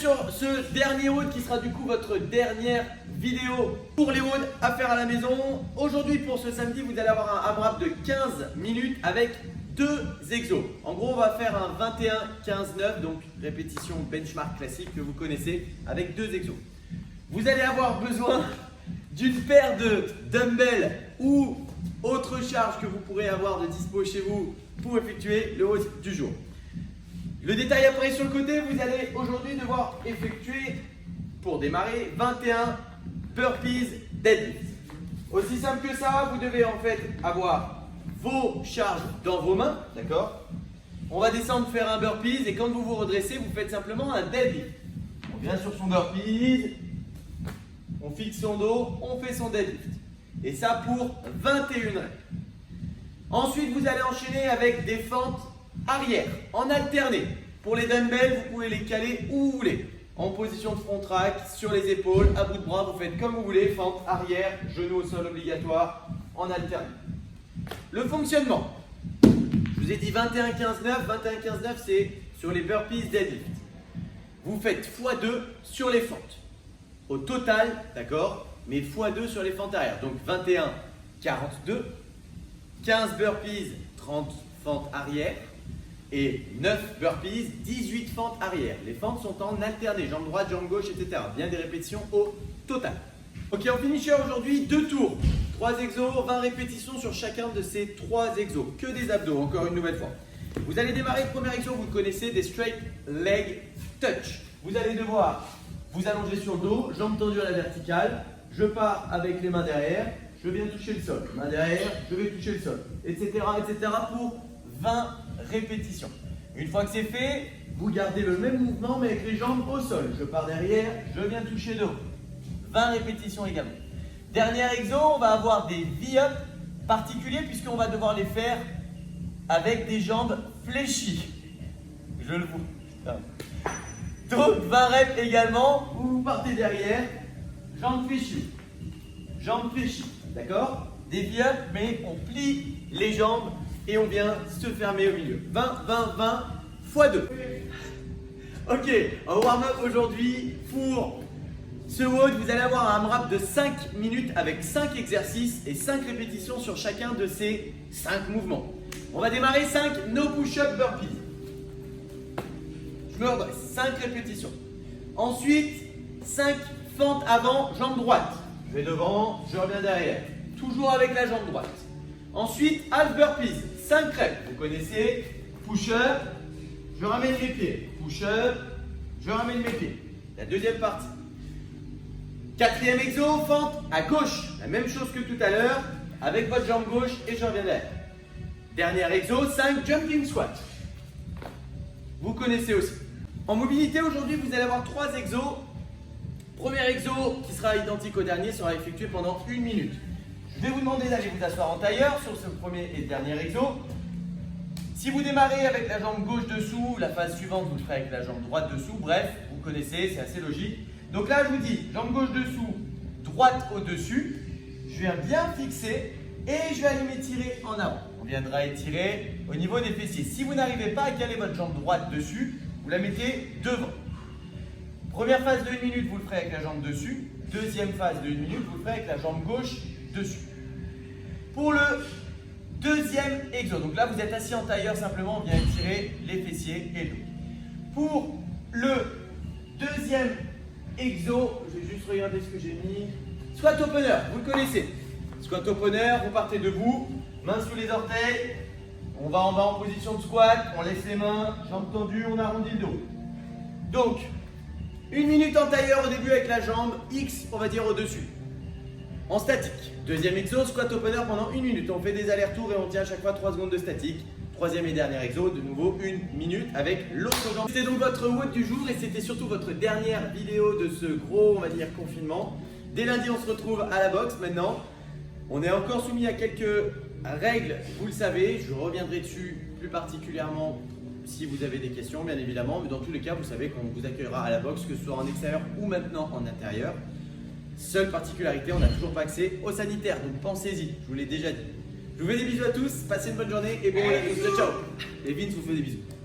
sur ce dernier WOD qui sera du coup votre dernière vidéo pour les WOD à faire à la maison. Aujourd'hui pour ce samedi, vous allez avoir un AMRAP de 15 minutes avec 2 exos. En gros, on va faire un 21-15-9, donc répétition benchmark classique que vous connaissez avec 2 exos. Vous allez avoir besoin d'une paire de dumbbells ou autre charge que vous pourrez avoir de dispo chez vous pour effectuer le WOD du jour. Le détail après sur le côté, vous allez aujourd'hui devoir effectuer pour démarrer 21 burpees deadlift. Aussi simple que ça, vous devez en fait avoir vos charges dans vos mains, d'accord? On va descendre faire un burpees et quand vous vous redressez, vous faites simplement un deadlift. On vient sur son burpees, on fixe son dos, on fait son deadlift. Et ça pour 21 reps. Ensuite, vous allez enchaîner avec des fentes arrière, en alterné. Pour les dumbbells, vous pouvez les caler où vous voulez. En position de front rack, sur les épaules, à bout de bras, vous faites comme vous voulez. Fente arrière, genou au sol obligatoire, en alterné. Le fonctionnement. Je vous ai dit 21-15-9. 21-15-9, c'est sur les burpees deadlift. Vous faites x2 sur les fentes. Au total, d'accord, mais x2 sur les fentes arrière. Donc 21, 42, 15 burpees, 30 fentes arrière et 9 burpees, 18 fentes arrière. Les fentes sont en alterné, jambe droite, jambe gauche, etc. Bien des répétitions au total. Ok, en finisher aujourd'hui, 2 tours, 3 exos, 20 répétitions sur chacun de ces 3 exos. Que des abdos, encore une nouvelle fois. Vous allez démarrer le premier exo, vous le connaissez, des straight leg touch. Vous allez devoir vous allonger sur le dos, jambes tendues à la verticale. Je pars avec les mains derrière, je viens toucher le sol. Main derrière, je vais toucher le sol, etc. pour 20 répétitions. Une fois que c'est fait, vous gardez le même mouvement mais avec les jambes au sol. Je pars derrière, je viens toucher le haut. 20 répétitions également. Dernier exo, on va avoir des V-up particuliers puisqu'on va devoir les faire avec des jambes fléchies. Je le vois. Donc 20 reps également, vous partez derrière, jambes fléchies. Jambes fléchies, d'accord? Des V-up, mais on plie les jambes et on vient se fermer au milieu. 20, 20, 20 x 2. Ok, un warm-up aujourd'hui pour ce WOD. Vous allez avoir un AMRAP de 5 minutes avec 5 exercices et 5 répétitions sur chacun de ces 5 mouvements. On va démarrer 5 no push-up burpees. Je me redresse, 5 répétitions. Ensuite, 5 fentes avant, jambe droite. Je vais devant, je reviens derrière. Toujours avec la jambe droite. Ensuite, half burpees, 5 reps. Vous connaissez, push-up, je ramène mes pieds. Push-up, je ramène mes pieds. La deuxième partie. 4e exo, fente à gauche. La même chose que tout à l'heure, avec votre jambe gauche et je reviens derrière. Dernier exo, 5 jumping squats. Vous connaissez aussi. En mobilité, aujourd'hui, vous allez avoir 3 exos. Premier exo, qui sera identique au dernier, sera effectué pendant 1 minute. Je vais vous demander d'aller vous asseoir en tailleur sur ce premier et dernier exo. Si vous démarrez avec la jambe gauche dessous, la phase suivante, vous le ferez avec la jambe droite dessous. Bref, vous connaissez, c'est assez logique. Donc là, je vous dis, jambe gauche dessous, droite au-dessus. Je viens bien fixer et je vais aller m'étirer en avant. On viendra étirer au niveau des fessiers. Si vous n'arrivez pas à caler votre jambe droite dessus, vous la mettez devant. Première phase de 1 minute, vous le ferez avec la jambe dessus. Deuxième phase de 1 minute, vous le ferez avec la jambe gauche dessus. Pour le deuxième exo, donc là vous êtes assis en tailleur, simplement on vient étirer les fessiers et le dos. Pour le deuxième exo, je vais juste regarder ce que j'ai mis. Squat opener, vous le connaissez. Squat opener, vous partez debout, mains sous les orteils. On va en bas en position de squat, on laisse les mains, jambes tendues, on arrondit le dos. Donc, 1 minute en tailleur au début avec la jambe X, on va dire au-dessus. En statique. Deuxième exo, squat opener pendant 1 minute. On fait des allers-retours et on tient à chaque fois 3 secondes de statique. Troisième et dernier exo, de nouveau 1 minute avec l'autre jambe. C'était donc votre WOD du jour et c'était surtout votre dernière vidéo de ce gros, on va dire, confinement. Dès lundi, on se retrouve à la boxe maintenant. On est encore soumis à quelques règles, vous le savez. Je reviendrai dessus plus particulièrement si vous avez des questions, bien évidemment. Mais dans tous les cas, vous savez qu'on vous accueillera à la boxe, que ce soit en extérieur ou maintenant en intérieur. Seule particularité, on n'a toujours pas accès au sanitaire, donc pensez-y, je vous l'ai déjà dit. Je vous fais des bisous à tous, passez une bonne journée et bon à tous, ciao ciao. Et Vince vous fait des bisous.